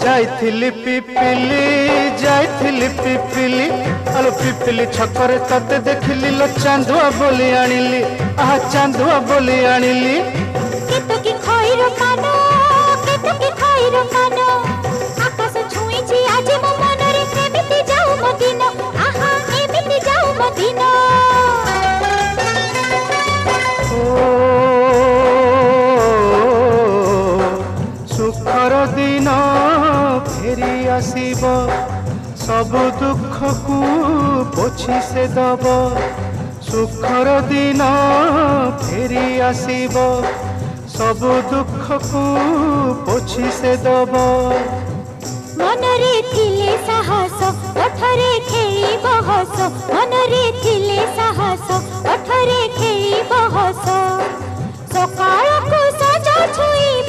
जाइथिली पिपिली जाइथिली पिपिली आलो पिपिली छकरे तते देखिली लो चांदुआ बोली आनिली आहा चांदुआ बोली आनिली केतो की खइरो कानो केतो की खइरो कानो आकाश छुईची आज मो मनरे एमिति जाऊ मो दिन आहा एमिति जाऊ मो दिन सुखर दिन फेरी आसीब सब दुख को पोछि से दब सुखर दिन फेरी आसीब सब दुख को पोछि से दब मनरे थिले साहस ओठरे खेई बहस मनरे थिले साहस ओठरे खेई बहस सकाळ को सजा छुई